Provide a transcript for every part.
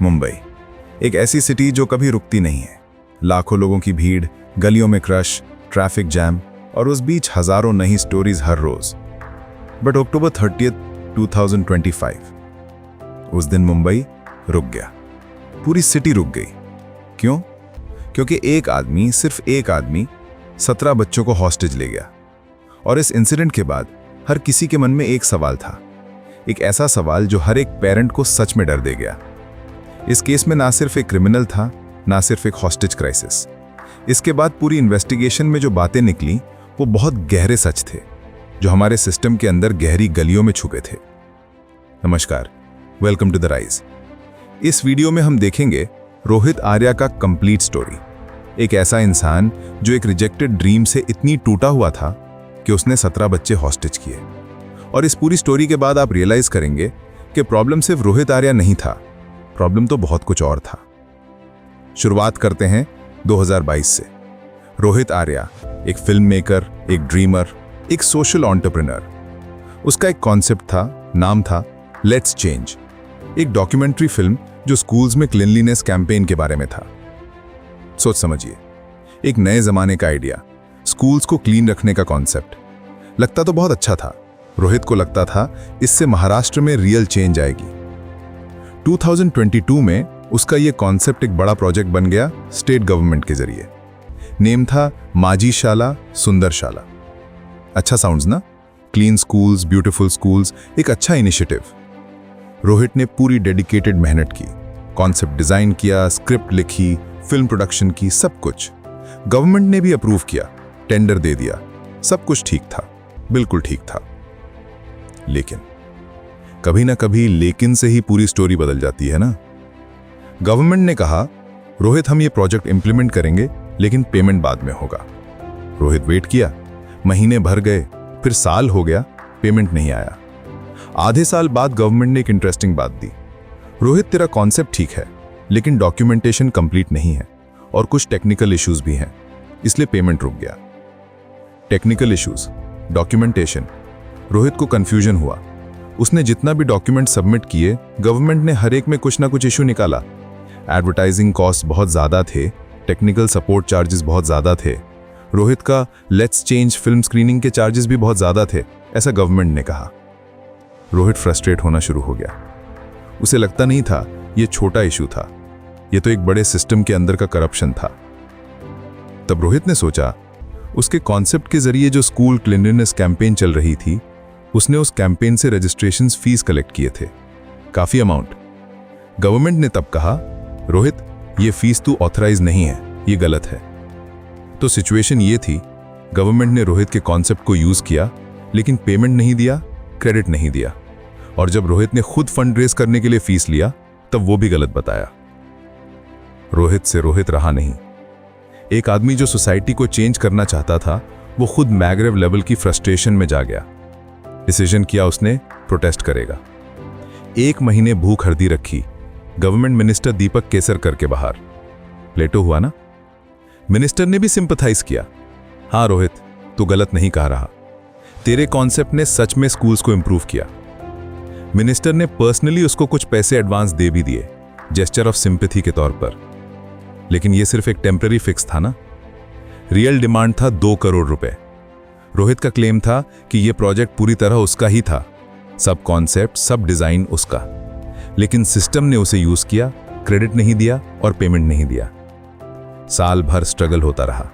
मुंबई, एक ऐसी सिटी जो कभी रुकती नहीं है। लाखों लोगों की भीड़, गलियों में क्रश, ट्रैफिक जैम और उस बीच हजारों नई स्टोरीज हर रोज। बट अक्टूबर 30, 2025, उस दिन मुंबई रुक गया। पूरी सिटी रुक गई। क्यों? क्योंकि एक आदमी, सिर्फ एक आदमी 17 बच्चों को हॉस्टेज ले गया। और इस इंसिडेंट के बाद हर किसी के मन में एक सवाल था, एक ऐसा सवाल जो हर एक पेरेंट को सच में डर दे गया। इस केस में ना सिर्फ एक क्रिमिनल था, ना सिर्फ एक हॉस्टेज क्राइसिस। इसके बाद पूरी इन्वेस्टिगेशन में जो बातें निकली वो बहुत गहरे सच थे, जो हमारे सिस्टम के अंदर गहरी गलियों में छुपे थे। नमस्कार, वेलकम टू द राइज। इस वीडियो में हम देखेंगे रोहित आर्या का कंप्लीट स्टोरी। एक ऐसा इंसान जो एक रिजेक्टेड ड्रीम से इतनी टूटा हुआ था कि उसने 17 बच्चे हॉस्टेज किए। और इस पूरी स्टोरी के बाद आप रियलाइज करेंगे कि प्रॉब्लम सिर्फ रोहित आर्या नहीं था, प्रॉब्लम तो बहुत कुछ और था। शुरुआत करते हैं 2022 से। रोहित आर्या एक फिल्म मेकर, एक ड्रीमर, एक सोशल एंटरप्रेन्योर। उसका एक कॉन्सेप्ट था, नाम था लेट्स चेंज, एक डॉक्यूमेंट्री फिल्म जो स्कूल्स में क्लीनलीनेस कैंपेन के बारे में था। सोच समझिए, एक नए जमाने का आइडिया, स्कूल्स को क्लीन रखने का कॉन्सेप्ट। लगता तो बहुत अच्छा था। रोहित को लगता था इससे महाराष्ट्र में रियल चेंज आएगी। 2022 में उसका यह कॉन्सेप्ट एक बड़ा प्रोजेक्ट बन गया स्टेट गवर्नमेंट के जरिए। नेम था माझी शाला सुंदर शाला। अच्छा साउंड्स ना? क्लीन स्कूल्स, ब्यूटीफुल स्कूल्स, एक अच्छा इनिशिएटिव। रोहित ने पूरी डेडिकेटेड मेहनत की, कॉन्सेप्ट डिजाइन किया, स्क्रिप्ट लिखी, फिल्म प्रोडक्शन की, सब कुछ। गवर्नमेंट ने भी अप्रूव किया, टेंडर दे दिया, सब कुछ ठीक था, बिल्कुल ठीक था। लेकिन कभी ना कभी लेकिन से ही पूरी स्टोरी बदल जाती है ना। गवर्नमेंट ने कहा, रोहित हम ये प्रोजेक्ट इंप्लीमेंट करेंगे लेकिन पेमेंट बाद में होगा। रोहित वेट किया, महीने भर गए, फिर साल हो गया, पेमेंट नहीं आया। आधे साल बाद गवर्नमेंट ने एक इंटरेस्टिंग बात दी, रोहित तेरा कॉन्सेप्ट ठीक है लेकिन डॉक्यूमेंटेशन कंप्लीट नहीं है और कुछ टेक्निकल इश्यूज भी हैं, इसलिए पेमेंट रुक गया। टेक्निकल इश्यूज, डॉक्यूमेंटेशन, रोहित को कंफ्यूजन हुआ। उसने जितना भी डॉक्यूमेंट सबमिट किए, गवर्नमेंट ने हर एक में कुछ ना कुछ इशू निकाला। एडवर्टाइजिंग कॉस्ट बहुत ज्यादा थे, टेक्निकल सपोर्ट चार्जेस बहुत ज्यादा थे, रोहित का लेट्स चेंज फिल्म स्क्रीनिंग के चार्जेस भी बहुत ज्यादा थे, ऐसा गवर्नमेंट ने कहा। रोहित फ्रस्ट्रेट होना शुरू हो गया। उसे लगता नहीं था यह छोटा इशू था, यह तो एक बड़े सिस्टम के अंदर का करप्शन था। तब रोहित ने सोचा, उसके कॉन्सेप्ट के जरिए जो स्कूल क्लीनलीनेस कैंपेन चल रही थी, उसने उस कैंपेन से रजिस्ट्रेशन फीस कलेक्ट किए थे, काफी अमाउंट। गवर्नमेंट ने तब कहा, रोहित ये फीस तू ऑथराइज नहीं है, ये गलत है। तो सिचुएशन ये थी, गवर्नमेंट ने रोहित के कॉन्सेप्ट को यूज किया लेकिन पेमेंट नहीं दिया, क्रेडिट नहीं दिया। और जब रोहित ने खुद फंड रेज करने के लिए फीस लिया, तब वो भी गलत बताया। रोहित से रोहित रहा नहीं। एक आदमी जो सोसाइटी को चेंज करना चाहता था, वो खुद मैग्रेव लेवल की फ्रस्ट्रेशन में जा गया। डिसीजन किया उसने, प्रोटेस्ट करेगा। 1 महीने भूख हड़ताल रखी, गवर्नमेंट मिनिस्टर दीपक केसरकर के बाहर। प्लेटो हुआ ना? मिनिस्टर ने भी सिंपथाइज किया, हाँ रोहित, तू गलत नहीं कह रहा, तेरे कॉन्सेप्ट ने सच में स्कूल्स को इंप्रूव किया। मिनिस्टर ने पर्सनली उसको कुछ पैसे एडवांस दे भी दिए, जेस्चर ऑफ सिंपैथी के तौर पर। लेकिन यह सिर्फ एक टेम्पररी फिक्स था ना। रियल डिमांड था 2 करोड़ रुपए। रोहित का क्लेम था कि यह प्रोजेक्ट पूरी तरह उसका ही था, सब कॉन्सेप्ट, सब डिजाइन उसका। लेकिन सिस्टम ने उसे यूज किया, क्रेडिट नहीं दिया और पेमेंट नहीं दिया। साल भर स्ट्रगल होता रहा।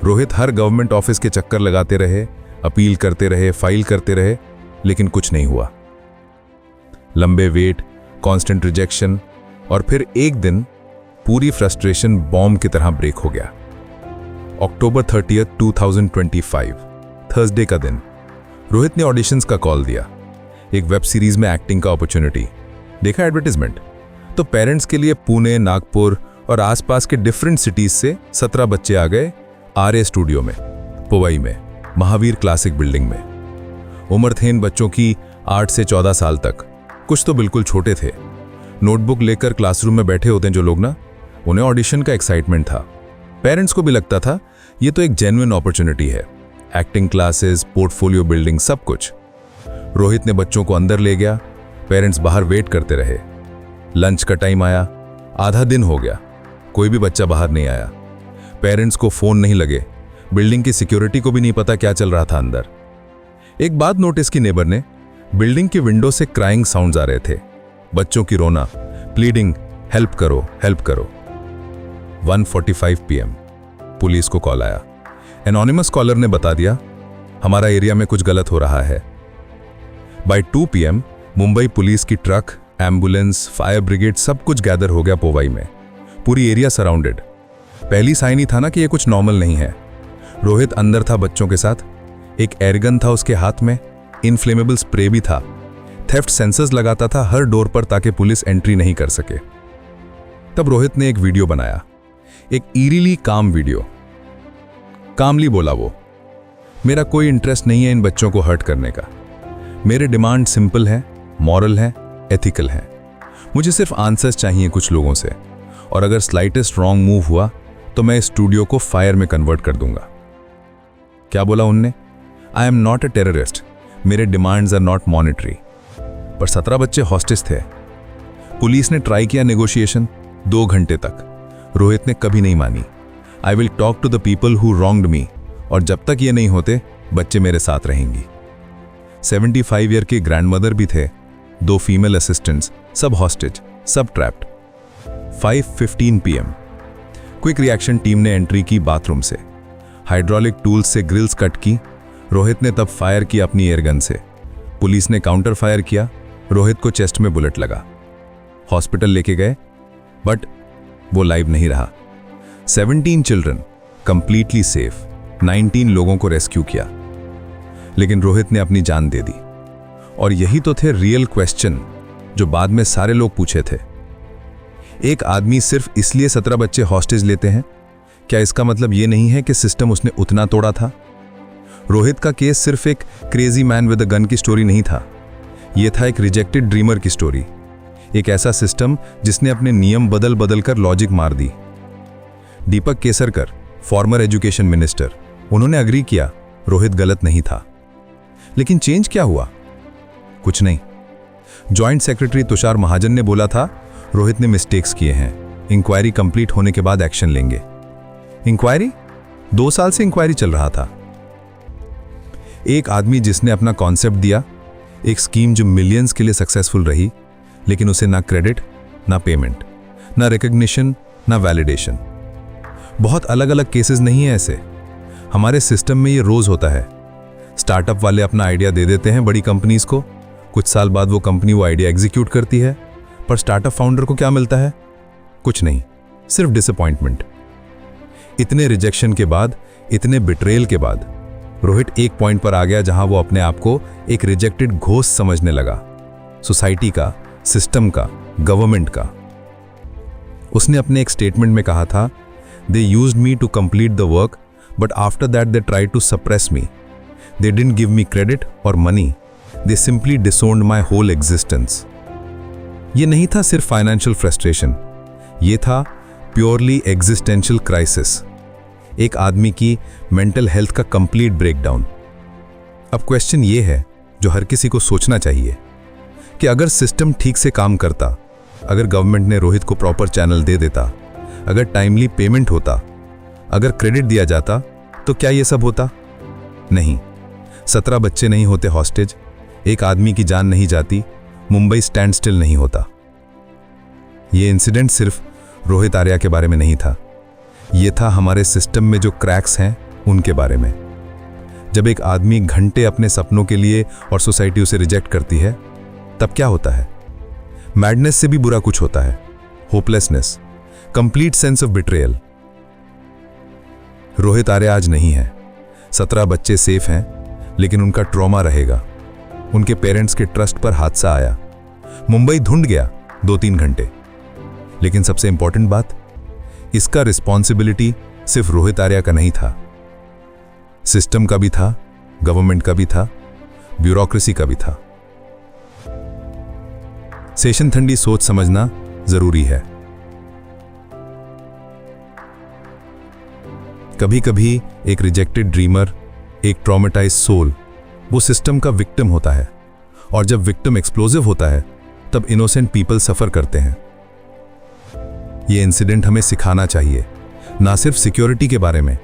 रोहित हर गवर्नमेंट ऑफिस के चक्कर लगाते रहे, अपील करते रहे, फाइल करते रहे, लेकिन कुछ नहीं हुआ। लंबे वेट, कांस्टेंट रिजेक्शन, और फिर एक दिन पूरी फ्रस्ट्रेशन बॉम्ब की तरह ब्रेक हो गया। अक्टूबर 30, 2025, थर्सडे का दिन। रोहित ने ऑडिशंस का कॉल दिया, एक वेब सीरीज में एक्टिंग का अपॉर्चुनिटी। देखा एडवर्टाइजमेंट, तो पेरेंट्स के लिए पुणे, नागपुर और आसपास के डिफरेंट सिटीज से 17 बच्चे आ गए आर्य स्टूडियो में, पुवई में, महावीर क्लासिक बिल्डिंग में। उम्र थे इन बच्चों की 8 से 14 साल तक। कुछ तो बिल्कुल छोटे थे। नोटबुक लेकर क्लासरूम में बैठे होते हैं जो लोग ना, उन्हें ऑडिशन का एक्साइटमेंट था। पेरेंट्स को भी लगता था ये तो एक जेन्युइन अपॉर्चुनिटी है, एक्टिंग क्लासेस, पोर्टफोलियो बिल्डिंग, सब कुछ। रोहित ने बच्चों को अंदर ले गया, पेरेंट्स बाहर वेट करते रहे। लंच का टाइम आया, आधा दिन हो गया, कोई भी बच्चा बाहर नहीं आया। पेरेंट्स को फोन नहीं लगे, बिल्डिंग की सिक्योरिटी को भी नहीं पता क्या चल रहा था अंदर। एक बात नोटिस की नेबर ने, बिल्डिंग की विंडो से क्राइंग साउंड्स आ रहे थे, बच्चों की रोना, प्लीडिंग, हेल्प करो हेल्प करो। 1:45 PM पुलिस को कॉल आया। एनोनिमस कॉलर ने बता दिया, हमारा एरिया में कुछ गलत हो रहा है। बाय 2 PM मुंबई पुलिस की ट्रक, एम्बुलेंस, फायर ब्रिगेड सब कुछ गैदर हो गया पोवाई में। पूरी एरिया सराउंडेड। पहली साइन ही था ना कि ये कुछ नॉर्मल नहीं है। रोहित अंदर था बच्चों के साथ, एक एयरगन था उसके हाथ में, इनफ्लेमेबल स्प्रे भी था। थेफ्ट सेंसर्स लगाता था हर डोर पर ताकि पुलिस एंट्री नहीं कर सके। तब रोहित ने एक वीडियो बनाया, एक ईरिली काम वीडियो। कामली बोला वो, मेरा कोई इंटरेस्ट नहीं है इन बच्चों को हर्ट करने का। मेरे डिमांड सिंपल है, मॉरल है, एथिकल है। मुझे सिर्फ आंसर्स चाहिए कुछ लोगों से, और अगर स्लाइटेस्ट रॉन्ग मूव हुआ तो मैं इस स्टूडियो को फायर में कन्वर्ट कर दूंगा। क्या बोला उनने? I am not a terrorist, मेरे डिमांड्स आर नॉट मॉनिटरी। पर 17 बच्चे हॉस्टेज थे। पुलिस ने ट्राई किया नेगोशिएशन 2 घंटे तक। रोहित ने कभी नहीं मानी। I will talk to the people who wronged me, और जब तक ये नहीं होते बच्चे मेरे साथ रहेंगी। 75 ईयर के ग्रैंडमदर भी थे, 2 फीमेल असिस्टेंट्स, सब हॉस्टेज, सब trapped. 5:15 PM quick reaction team ने एंट्री की बाथरूम से, हाइड्रोलिक टूल्स से ग्रिल्स कट की। रोहित ने तब फायर की अपनी एयरगन से। पुलिस ने काउंटर फायर किया, रोहित को चेस्ट में बुलेट लगा। हॉस्पिटल लेके गए, बट वो लाइव नहीं रहा। 17 चिल्ड्रन कंप्लीटली सेफ, 19 लोगों को रेस्क्यू किया, लेकिन रोहित ने अपनी जान दे दी। और यही तो थे रियल क्वेश्चन जो बाद में सारे लोग पूछे थे। एक आदमी सिर्फ इसलिए 17 बच्चे हॉस्टेज लेते हैं, क्या इसका मतलब यह नहीं है कि सिस्टम उसने उतना तोड़ा था? रोहित का केस सिर्फ एक crazy man with a gun की स्टोरी नहीं था, यह था एक रिजेक्टेड ड्रीमर की स्टोरी। एक ऐसा सिस्टम जिसने अपने नियम बदल बदल कर लॉजिक मार दी। Deepak Kesarkar, farmer education minister, उन्होंने अग्री किया रोहित गलत नहीं था। लेकिन चेंज क्या हुआ? कुछ नहीं। जॉइंट सेक्रेटरी तुषार महाजन ने बोला था रोहित ने मिस्टेक्स किए हैं, इंक्वायरी कंप्लीट होने के बाद एक्शन लेंगे। इंक्वायरी? 2 साल से इंक्वायरी चल रहा था। एक आदमी जिसने अपना कॉन्सेप्ट दिया, एक स्कीम जो मिलियंस के लिए सक्सेसफुल रही, लेकिन उसे ना क्रेडिट, ना पेमेंट, ना रिकग्निशन, ना वैलिडेशन। बहुत अलग अलग केसेस नहीं है ऐसे। हमारे सिस्टम में ये रोज होता है। स्टार्टअप वाले अपना आइडिया दे देते हैं बड़ी कंपनीज को, कुछ साल बाद वो कंपनी वो आइडिया एग्जीक्यूट करती है, पर स्टार्टअप फाउंडर को क्या मिलता है? कुछ नहीं, सिर्फ डिसअपॉइंटमेंट। इतने रिजेक्शन के बाद, इतने बिट्रेयल के बाद रोहित एक पॉइंट पर आ गया जहां वो अपने आप को एक रिजेक्टेड घोस्ट समझने लगा, सोसाइटी का, सिस्टम का, गवर्नमेंट का। उसने अपने एक स्टेटमेंट में कहा था, they used me to complete the work, but after that they tried to suppress me. They didn't give me credit और money, they simply disowned my whole existence. ये नहीं था सिर्फ फाइनेंशियल फ्रस्ट्रेशन, ये था प्योरली एग्जिस्टेंशियल क्राइसिस, एक आदमी की मेंटल हेल्थ का कंप्लीट ब्रेकडाउन। अब क्वेश्चन ये है जो हर किसी को सोचना चाहिए कि अगर सिस्टम ठीक से काम करता, अगर गवर्नमेंट ने रोहित को प्रॉपर चैनल दे देता, अगर टाइमली पेमेंट होता, अगर क्रेडिट दिया जाता, तो क्या ये सब होता? नहीं। 17 बच्चे नहीं होते हॉस्टेज, एक आदमी की जान नहीं जाती, मुंबई स्टैंड स्टिल नहीं होता। ये इंसिडेंट सिर्फ रोहित आर्या के बारे में नहीं था, ये था हमारे सिस्टम में जो क्रैक्स हैं उनके बारे में। जब एक आदमी घंटे अपने सपनों के लिए और सोसाइटी उसे रिजेक्ट करती है, तब क्या होता है? मैडनेस से भी बुरा कुछ होता है, hopelessness, complete sense of betrayal. Rohit Arya आज नहीं है, 17 बच्चे सेफ हैं, लेकिन उनका ट्रॉमा रहेगा। उनके पेरेंट्स के ट्रस्ट पर हादसा आया, मुंबई धुंध गया 2-3 घंटे। लेकिन सबसे इंपॉर्टेंट बात, इसका रिस्पॉन्सिबिलिटी सिर्फ रोहित आर्या का नहीं था, सिस्टम का भी था, गवर्नमेंट का भी था, ब्यूरोक्रेसी का भी था। सेशन ठंडी सोच समझना जरूरी है। कभी कभी एक रिजेक्टेड ड्रीमर, एक ट्रॉमेटाइज्ड सोल, वो सिस्टम का विक्टिम होता है, और जब विक्टिम एक्सप्लोसिव होता है, तब इनोसेंट पीपल सफर करते हैं। ये इंसिडेंट हमें सिखाना चाहिए, ना सिर्फ सिक्योरिटी के बारे में,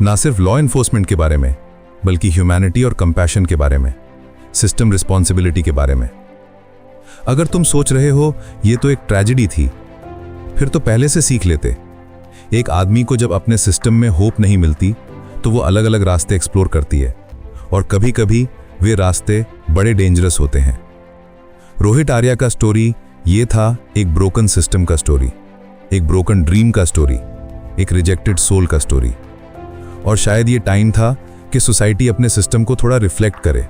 ना सिर्फ लॉ एनफोर्समेंट के बारे में, बल्कि ह्यूमैनिटी और कंपैशन के बारे में, सिस्टम रिस्पॉन्सिबिलिटी के बारे में। अगर तुम सोच रहे हो ये तो एक ट्रेजेडी थी, फिर तो पहले से सीख लेते। एक आदमी को जब अपने सिस्टम में होप नहीं मिलती तो वो अलग अलग रास्ते एक्सप्लोर करती है, और कभी कभी वे रास्ते बड़े डेंजरस होते हैं। रोहित आर्या का स्टोरी ये था एक ब्रोकन सिस्टम का स्टोरी, एक ब्रोकन ड्रीम का स्टोरी, एक रिजेक्टेड सोल का स्टोरी। और शायद ये टाइम था कि सोसाइटी अपने सिस्टम को थोड़ा रिफ्लेक्ट करे।